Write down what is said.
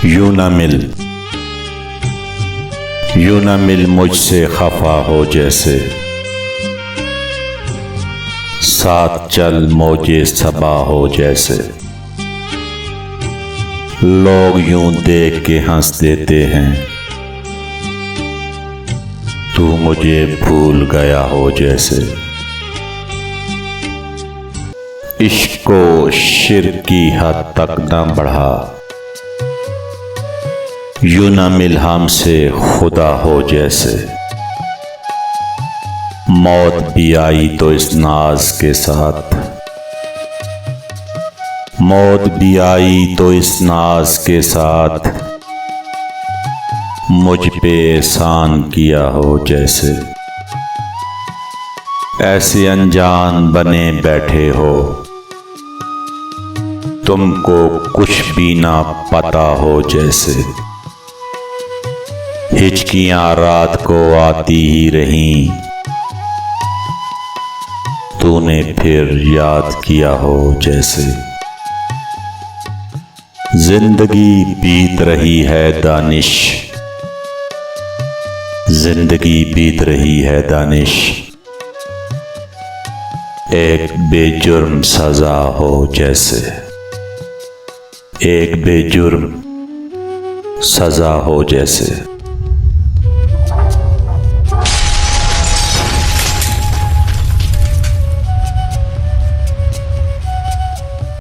यूं न मिल मुझसे खफा हो जैसे, साथ चल मौजे सबा हो जैसे। लोग यूं देख के हंस देते हैं, तू मुझे भूल गया हो जैसे। इश्क को शिर्क की हद तक न बढ़ा, यूं न मिल हमसे खुदा हो जैसे। मौत भी आई तो इस नाज के साथ, मौत भी आई तो इस नाज के साथ। मुझ पे एहसान किया हो जैसे। ऐसे अनजान बने बैठे हो, तुमको कुछ भी ना पता हो जैसे। हिचकियां रात को आती ही रहीं, तूने फिर याद किया हो जैसे। जिंदगी बीत रही है दानिश, जिंदगी बीत रही है दानिश। एक बेजुर्म सजा हो जैसे, एक बेजुर्म सजा हो जैसे।